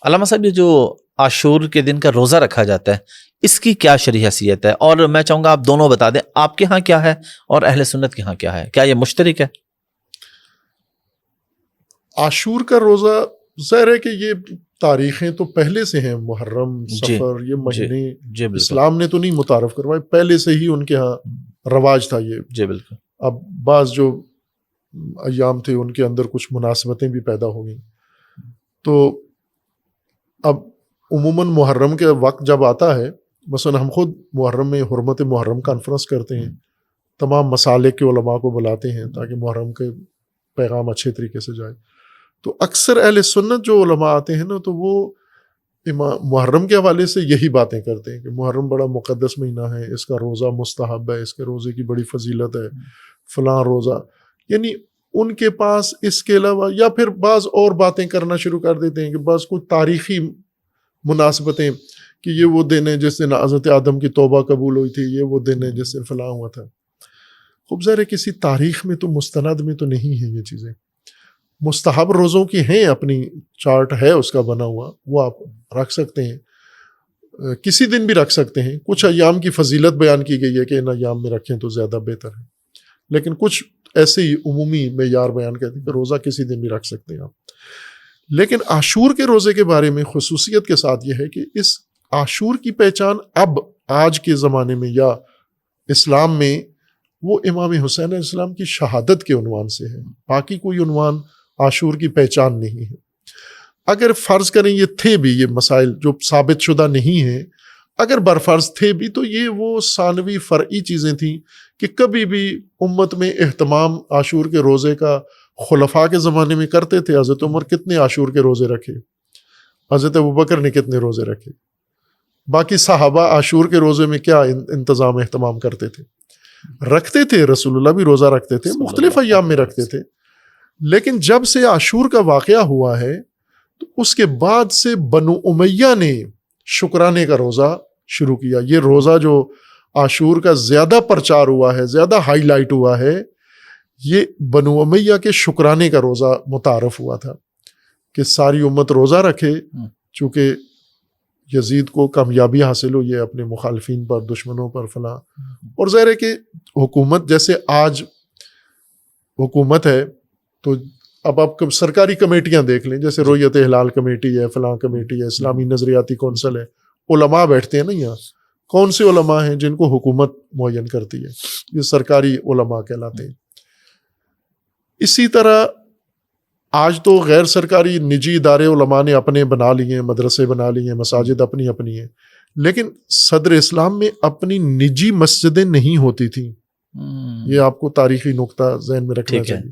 علامہ صاحب یہ جو عاشور کے دن کا روزہ رکھا جاتا ہے اس کی کیا شرعی حیثیت ہے؟ اور میں چاہوں گا آپ دونوں بتا دیں، آپ کے ہاں کیا ہے اور اہل سنت کے ہاں کیا ہے، کیا یہ مشترک ہے؟ عاشور کا روزہ ظاہر ہے کہ یہ تاریخیں تو پہلے سے ہیں، محرم، سفر، یہ مہینے اسلام نے تو نہیں متعارف کروائے، پہلے سے ہی ان کے ہاں رواج تھا یہ. جی بالکل. اب بعض جو ایام تھے ان کے اندر کچھ مناسبتیں بھی پیدا ہو گئیں، تو اب عموماً محرم کے وقت جب آتا ہے، مثلا ہم خود محرم میں حرمت محرم کانفرنس کرتے ہیں، تمام مسالک کے علماء کو بلاتے ہیں تاکہ محرم کے پیغام اچھے طریقے سے جائے. تو اکثر اہل سنت جو علماء آتے ہیں نا، تو وہ محرم کے حوالے سے یہی باتیں کرتے ہیں کہ محرم بڑا مقدس مہینہ ہے، اس کا روزہ مستحب ہے، اس کے روزے کی بڑی فضیلت ہے، فلاں روزہ. یعنی ان کے پاس اس کے علاوہ یا پھر بعض اور باتیں کرنا شروع کر دیتے ہیں کہ بعض کوئی تاریخی مناسبتیں کہ یہ وہ دن ہے جس دن حضرت آدم کی توبہ قبول ہوئی تھی، یہ وہ دن ہے جس دن فلاں ہوا تھا. خوب ظاہر ہے کسی تاریخ میں تو مستند میں تو نہیں ہیں یہ چیزیں. مستحب روزوں کی ہیں، اپنی چارٹ ہے اس کا بنا ہوا، وہ آپ رکھ سکتے ہیں، کسی دن بھی رکھ سکتے ہیں. کچھ ایام کی فضیلت بیان کی گئی ہے کہ ان ایام میں رکھیں تو زیادہ بہتر ہے، لیکن کچھ ایسے ہی عمومی معیار بیان کرتے ہیں کہ روزہ کسی دن بھی رکھ سکتے ہیں آپ. لیکن عاشور کے روزے کے بارے میں خصوصیت کے ساتھ یہ ہے کہ اس عاشور کی پہچان اب آج کے زمانے میں یا اسلام میں وہ امام حسین علیہ السلام کی شہادت کے عنوان سے ہے، باقی کوئی عنوان عاشور کی پہچان نہیں ہے. اگر فرض کریں یہ تھے بھی، یہ مسائل جو ثابت شدہ نہیں ہیں، اگر برفرض تھے بھی تو یہ وہ ثانوی فرعی چیزیں تھیں کہ کبھی بھی امت میں اہتمام عاشور کے روزے کا خلفاء کے زمانے میں کرتے تھے. حضرت عمر کتنے عاشور کے روزے رکھے، حضرت ابوبکر نے کتنے روزے رکھے، باقی صحابہ عاشور کے روزے میں کیا انتظام اہتمام کرتے تھے، رکھتے تھے. رسول اللہ بھی روزہ رکھتے تھے، مختلف ایام میں رکھتے تھے. لیکن جب سے عاشور کا واقعہ ہوا ہے تو اس کے بعد سے بنو امیہ نے شکرانے کا روزہ شروع کیا. یہ روزہ جو عاشور کا زیادہ پرچار ہوا ہے، زیادہ ہائی لائٹ ہوا ہے، یہ بنو امیہ کے شکرانے کا روزہ متعارف ہوا تھا کہ ساری امت روزہ رکھے. چونکہ یزید کو کامیابی حاصل ہوئی ہے اپنے مخالفین پر، دشمنوں پر فلاں، اور ظاہر ہے کہ حکومت جیسے آج حکومت ہے تو اب آپ سرکاری کمیٹیاں دیکھ لیں، جیسے رویت ہلال کمیٹی ہے، فلاں کمیٹی ہے، اسلامی نظریاتی کونسل ہے، علماء بیٹھتے ہیں نا یہاں. کون سے علماء ہیں جن کو حکومت معین کرتی ہے؟ یہ سرکاری علماء کہلاتے ہیں. اسی طرح آج تو غیر سرکاری نجی ادارے علماء نے اپنے بنا لیے ہیں، مدرسے بنا لیے ہیں، مساجد اپنی اپنی ہیں. لیکن صدر اسلام میں اپنی نجی مسجدیں نہیں ہوتی تھیں. یہ آپ کو تاریخی نقطہ ذہن میں رکھنا چاہیے.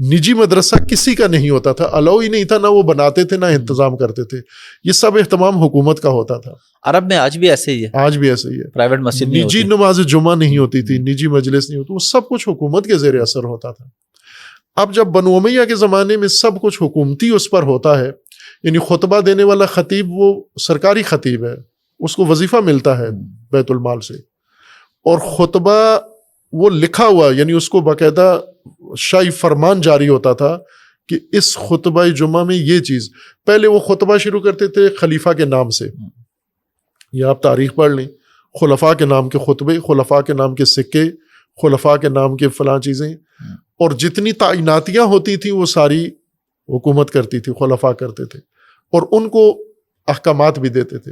نجی مدرسہ کسی کا نہیں ہوتا تھا، الاؤ ہی نہیں تھا، نہ وہ بناتے تھے نہ انتظام کرتے تھے. یہ سب اہتمام حکومت کا ہوتا تھا. عرب میں آج بھی ایسے ہی ہے، آج بھی ایسے ہی ہے. پرائیویٹ مسجد نجی نماز جمعہ نہیں ہوتی تھی، نجی مجلس نہیں ہوتی، وہ سب کچھ حکومت کے زیر اثر ہوتا تھا. اب جب بنو امیہ کے زمانے میں سب کچھ حکومتی اس پر ہوتا ہے، یعنی خطبہ دینے والا خطیب وہ سرکاری خطیب ہے، اس کو وظیفہ ملتا ہے بیت المال سے، اور خطبہ وہ لکھا ہوا، یعنی اس کو باقاعدہ شاہی فرمان جاری ہوتا تھا کہ اس خطبہ جمعہ میں یہ چیز. پہلے وہ خطبہ شروع کرتے تھے خلیفہ کے نام سے، یہ آپ تاریخ پڑھ لیں، خلفاء کے نام کے خطبے، خلفاء کے نام کے سکے، خلفاء کے نام کے فلاں چیزیں، اور جتنی تعیناتیاں ہوتی تھیں وہ ساری حکومت کرتی تھی، خلفاء کرتے تھے، اور ان کو احکامات بھی دیتے تھے.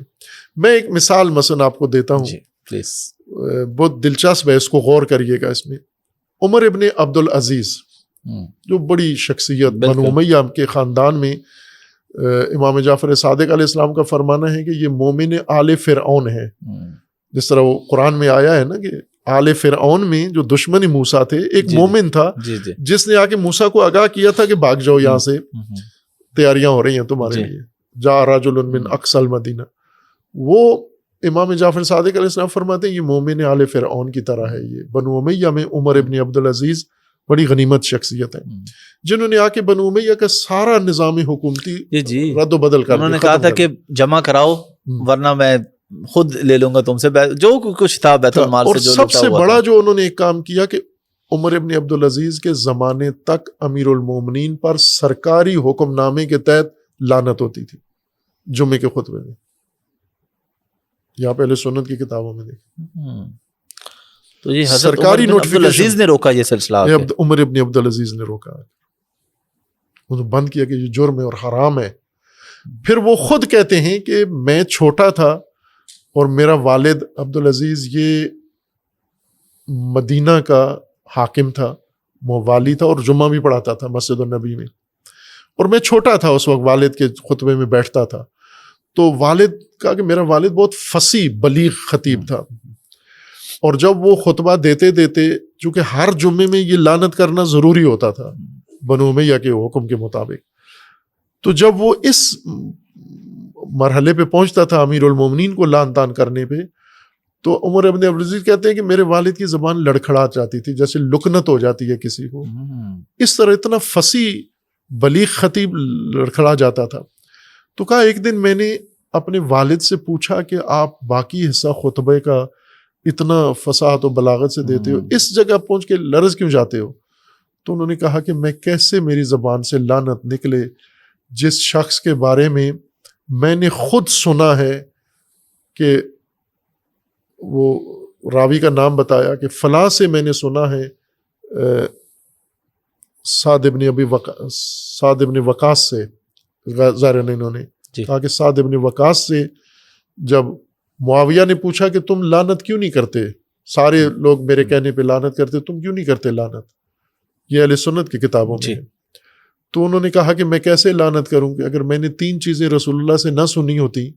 میں ایک مثال مثلا آپ کو دیتا ہوں، بہت دلچسپ ہے، اس کو غور کریے گا. اس میں عمر ابن عبد العزیز جو بڑی شخصیت بنو امیہ کے خاندان میں، امام جعفر صادق علیہ السلام کا فرمانا ہے کہ یہ مومن آل فرعون ہے. جس طرح وہ قرآن میں آیا ہے نا کہ آل فرعون میں جو دشمن موسیٰ تھے، ایک مومن تھا جس نے آ کے موسیٰ کو آگاہ کیا تھا کہ بھاگ جاؤ یہاں سے، تیاریاں ہو رہی ہیں تمہارے لیے، جا رجل من اقصى المدینہ. وہ امام جعفر صادق علیہ السلام فرماتے ہیں یہ مومن آل فرعون کی طرح ہے. یہ بنو امیہ میں عمر ابن عبد العزیز بڑی غنیمت شخصیت ہے، جنہوں نے آ کے بنو امیہ کا سارا نظام حکومتی رد و بدل کر دیا. انہوں نے کہا تھا کہ جمع کراؤ ورنہ میں خود لے لوں گا تم سے جو کچھ تھا بیت المال سے. اور سب سے بڑا جو انہوں نے ایک کام کیا کہ عمر ابن عبد العزیز کے زمانے تک امیر المومنین پر سرکاری حکم نامے کے تحت لعنت ہوتی تھی. جمعے کے خطبے میں. یہ آپ اہل سنت کی کتابوں میں دیکھیں. تو یہ حضرت سرکاری عمر بن عبدالعزیز نے روکا یہ سلسلہ. عمر ابن عبدالعزیز نے روکا, انہوں نے بند کیا کہ یہ جرم ہے اور حرام ہے. پھر وہ خود کہتے ہیں کہ میں چھوٹا تھا اور میرا والد عبدالعزیز یہ مدینہ کا حاکم تھا, والی تھا, اور جمعہ بھی پڑھاتا تھا مسجد النبی میں, اور میں چھوٹا تھا اس وقت, والد کے خطبے میں بیٹھتا تھا. تو والد کہا کہ میرا والد بہت فصیح بلیغ خطیب تھا, اور جب وہ خطبہ دیتے چونکہ ہر جمعے میں یہ لعنت کرنا ضروری ہوتا تھا بنو امیہ کے حکم کے مطابق, تو جب وہ اس مرحلے پہ پہنچتا تھا امیر المومنین کو لعن طعن کرنے پہ, تو عمر ابن عبدالعزیز کہتے ہیں کہ میرے والد کی زبان لڑکھڑا جاتی تھی, جیسے لکنت ہو جاتی ہے کسی کو, اس طرح اتنا فصیح بلیغ خطیب لڑکھڑا جاتا تھا. تو کہا ایک دن میں نے اپنے والد سے پوچھا کہ آپ باقی حصہ خطبے کا اتنا فصاحت و بلاغت سے دیتے ہو, اس جگہ پہنچ کے لرز کیوں جاتے ہو؟ تو انہوں نے کہا کہ میں کیسے میری زبان سے لعنت نکلے جس شخص کے بارے میں نے خود سنا ہے کہ وہ راوی کا نام بتایا کہ فلاں سے میں نے سنا ہے, سعد ابن وقاص سے, ظاہر انہوں نے کہا کہ سعد ابن وقاص سے جب معاویہ نے پوچھا کہ تم لعنت کیوں نہیں کرتے, سارے لوگ میرے کہنے پہ لعنت کرتے, تم کیوں نہیں کرتے لعنت, یہ اہل سنت کی کتابوں میں ہے. تو انہوں نے کہا کہ میں کیسے لعنت کروں کہ اگر میں نے 3 چیزیں رسول اللہ سے نہ سنی ہوتی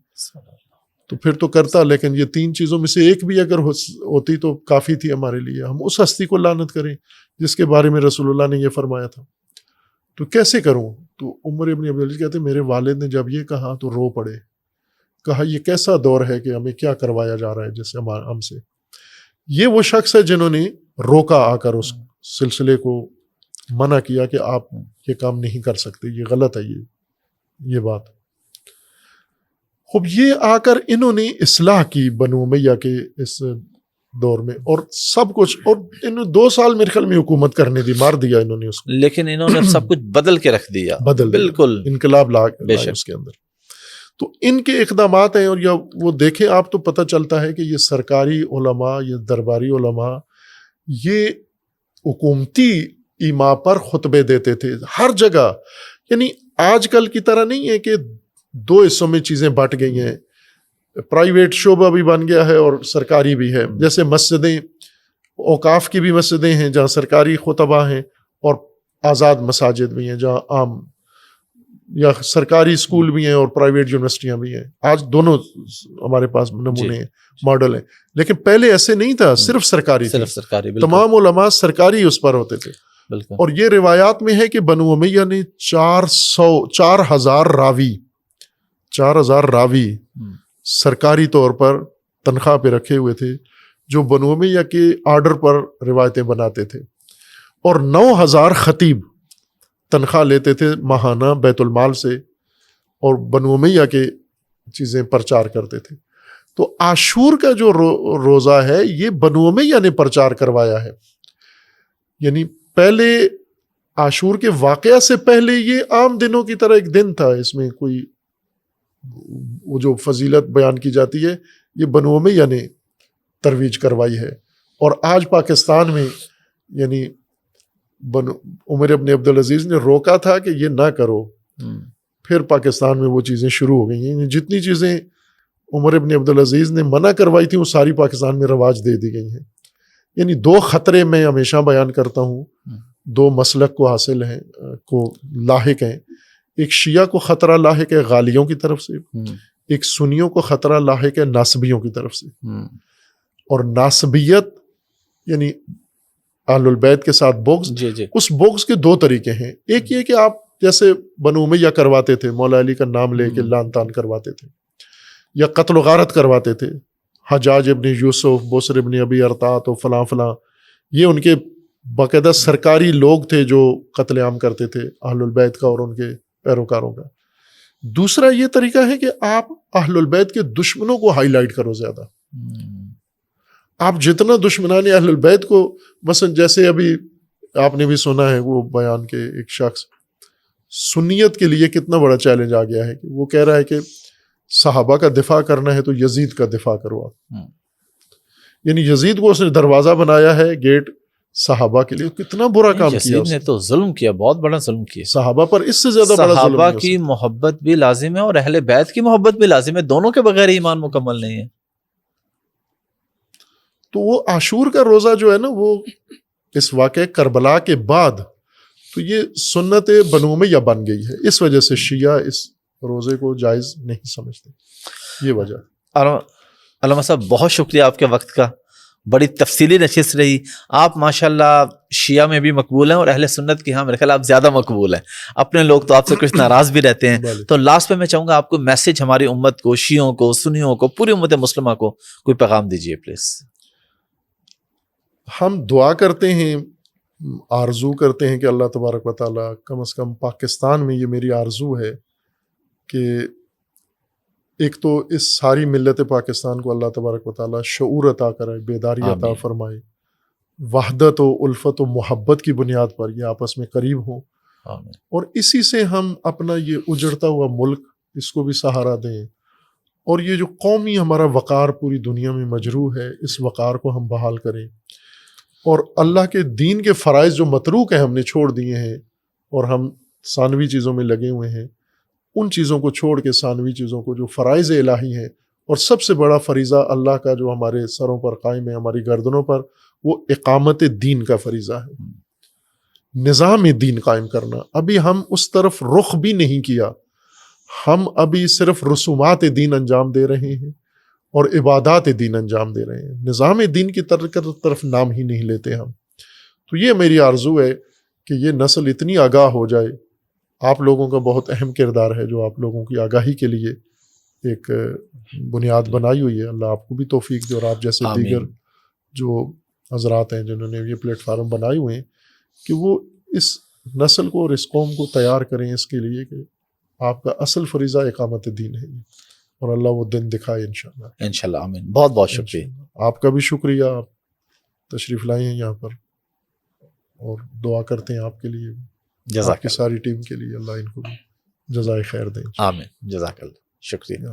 تو پھر تو کرتا, لیکن یہ 3 چیزوں میں سے ایک بھی اگر ہوتی تو کافی تھی ہمارے لیے, ہم اس ہستی کو لعنت کریں جس کے بارے میں رسول اللہ نے یہ فرمایا تھا, تو کیسے کروں؟ تو عمر ابن عبدالعزیز کہتے ہیں میرے والد نے جب یہ کہا تو رو پڑے, کہا یہ کیسا دور ہے کہ ہمیں کیا کروایا جا رہا ہے جیسے ہم سے. یہ وہ شخص ہے جنہوں نے روکا آ کر اس سلسلے کو, منع کیا کہ آپ یہ کام نہیں کر سکتے, یہ غلط ہے یہ بات. خوب یہ آ کر انہوں نے اصلاح کی بنو امیہ کے اس دور میں, اور سب کچھ, اور انہوں نے 2 سال میرے خیال میں حکومت کرنے دی, مار دیا انہوں نے اس کو, لیکن انہوں نے سب کچھ بدل کے رکھ دیا, بالکل انقلاب لا اس کے اندر. تو ان کے اقدامات ہیں, اور یا وہ دیکھیں آپ تو پتہ چلتا ہے کہ یہ سرکاری علماء, یہ درباری علماء, یہ حکومتی ایما پر خطبے دیتے تھے ہر جگہ. یعنی آج کل کی طرح نہیں ہے کہ 2 حصوں میں چیزیں بٹ گئی ہیں, پرائیویٹ شعبہ بھی بن گیا ہے اور سرکاری بھی ہے. جیسے مسجدیں, اوقاف کی بھی مسجدیں ہیں جہاں سرکاری خطبہ ہیں, اور آزاد مساجد بھی ہیں جہاں عام یا سرکاری اسکول بھی ہیں اور پرائیویٹ یونیورسٹیاں بھی ہیں. آج دونوں ہمارے پاس نمونے ہیں, ماڈل ہیں, لیکن پہلے ایسے نہیں تھا, صرف سرکاری تھی, تمام علماء سرکاری اس پر ہوتے تھے. اور یہ روایات میں ہے کہ بنو امیہ نے 4,000 راوی سرکاری طور پر تنخواہ پہ رکھے ہوئے تھے جو بنو امیہ کے آرڈر پر روایتیں بناتے تھے, اور 9,000 خطیب تنخواہ لیتے تھے ماہانہ بیت المال سے, اور بنو امیہ کے چیزیں پرچار کرتے تھے. تو عاشور کا جو روزہ ہے یہ بنو امیہ نے پرچار کروایا ہے. یعنی پہلے عاشور کے واقعہ سے پہلے یہ عام دنوں کی طرح ایک دن تھا, اس میں کوئی وہ جو فضیلت بیان کی جاتی ہے یہ بنو امیہ نے ترویج کروائی ہے. اور آج پاکستان میں یعنی عمر ابن عبدالعزیز نے روکا تھا کہ یہ نہ کرو, پھر پاکستان میں وہ چیزیں شروع ہو گئی ہیں. جتنی چیزیں عمر ابن عبدالعزیز نے منع کروائی تھیں وہ ساری پاکستان میں رواج دے دی گئی ہیں. یعنی 2 خطرے میں ہمیشہ بیان کرتا ہوں, 2 مسلک کو حاصل ہیں, کو لاحق ہیں. ایک شیعہ کو خطرہ لاحق ہے غالیوں کی طرف سے, ایک سنیوں کو خطرہ لاحق ہے ناصبیوں کی طرف سے. اور ناصبیت یعنی اہل البیت کے ساتھ بغض, اس بغض کے 2 طریقے ہیں. ایک یہ کہ آپ جیسے بنو امیہ کرواتے تھے, مولا علی کا نام لے کے لعن طعن کرواتے تھے, یا قتل و غارت کرواتے تھے, حجاج ابن یوسف, بصر ابن ابی ارطاط و فلاں فلاں, یہ ان کے باقاعدہ سرکاری لوگ تھے جو قتل عام کرتے تھے اہل البیت کا اور ان کے پیروکاروں کا. دوسرا یہ طریقہ ہے کہ آپ اہل البیت کے دشمنوں کو ہائی لائٹ کرو زیادہ. آپ جتنا دشمنان اہل البیت کو, مثلا جیسے ابھی آپ نے بھی سنا ہے وہ بیان کے ایک شخص, سنیت کے لیے کتنا بڑا چیلنج آ گیا ہے کہ وہ کہہ رہا ہے کہ صحابہ کا دفاع کرنا ہے تو یزید کا دفاع کرو آپ. ہوں. یعنی یزید کو اس نے دروازہ بنایا ہے گیٹ صحابہ کے لیے. کتنا برا کام کیا یزید اس نے نے تو ظلم کیا، بہت بڑا ظلم کیا. صحابہ پر. اس سے زیادہ بڑا ظلم صحابہ نہیں ہو کی سکتا. محبت بھی لازم ہے اور اہل بیت کی محبت بھی لازم ہے، دونوں کے بغیر ایمان مکمل نہیں ہے. تو وہ عاشور کا روزہ جو ہے نا، وہ اس واقعہ کربلا کے بعد تو یہ سنت بنو امیہ بن گئی ہے. اس وجہ سے شیعہ اس روزے کو جائز نہیں سمجھتے. یہ وجہ. علامہ صاحب بہت شکریہ آپ کے وقت کا، بڑی تفصیلی نشست رہی. آپ ماشاءاللہ شیعہ میں بھی مقبول ہیں اور اہل سنت کی میرے خیال آپ زیادہ مقبول ہیں. اپنے لوگ تو آپ سے کچھ ناراض بھی رہتے ہیں. تو لاسٹ پہ میں چاہوں گا آپ کو میسج ہماری امت کو، شیعوں کو، سنیوں کو، پوری امت مسلمہ کو کوئی پیغام دیجیے پلیز. ہم دعا کرتے ہیں، آرزو کرتے ہیں کہ اللہ تبارک و تعالیٰ کم از کم پاکستان میں، یہ میری آرزو ہے کہ ایک تو اس ساری ملت پاکستان کو اللہ تبارک و تعالیٰ شعور عطا کرائے، بیداری عطا فرمائے، وحدت و الفت و محبت کی بنیاد پر یہ آپس میں قریب ہوں. آمین. اور اسی سے ہم اپنا یہ اجڑتا ہوا ملک، اس کو بھی سہارا دیں. اور یہ جو قومی ہمارا وقار پوری دنیا میں مجروح ہے، اس وقار کو ہم بحال کریں. اور اللہ کے دین کے فرائض جو متروک ہیں ہم نے چھوڑ دیے ہیں اور ہم ثانوی چیزوں میں لگے ہوئے ہیں، ان چیزوں کو چھوڑ کے ثانوی چیزوں کو، جو فرائض الہی ہیں، اور سب سے بڑا فریضہ اللہ کا جو ہمارے سروں پر قائم ہے، ہماری گردنوں پر، وہ اقامت دین کا فریضہ ہے، نظام دین قائم کرنا. ابھی ہم اس طرف رخ بھی نہیں کیا. ہم ابھی صرف رسومات دین انجام دے رہے ہیں اور عبادات دین انجام دے رہے ہیں. نظام دین کی طرف نام ہی نہیں لیتے ہم. تو یہ میری آرزو ہے کہ یہ نسل اتنی آگاہ ہو جائے. آپ لوگوں کا بہت اہم کردار ہے جو آپ لوگوں کی آگاہی کے لیے ایک بنیاد بنائی ہوئی ہے. اللہ آپ کو بھی توفیق دے، اور آپ جیسے دیگر جو حضرات ہیں جنہوں نے یہ پلیٹ فارم بنائے ہوئے ہیں، کہ وہ اس نسل کو اور اس قوم کو تیار کریں اس کے لیے کہ آپ کا اصل فریضہ اقامت دین ہے. اور اللہ وہ دن دکھائے انشاءاللہ. انشاءاللہ. آمین. بہت بہت شکریہ. آپ کا بھی شکریہ، آپ تشریف لائے ہیں یہاں پر، اور دعا کرتے ہیں آپ کے لیے، آپ کی ساری ٹیم کے لیے. اللہ ان کو بھی جزائے خیر دیں. آمین. جزاک اللہ. شکریہ.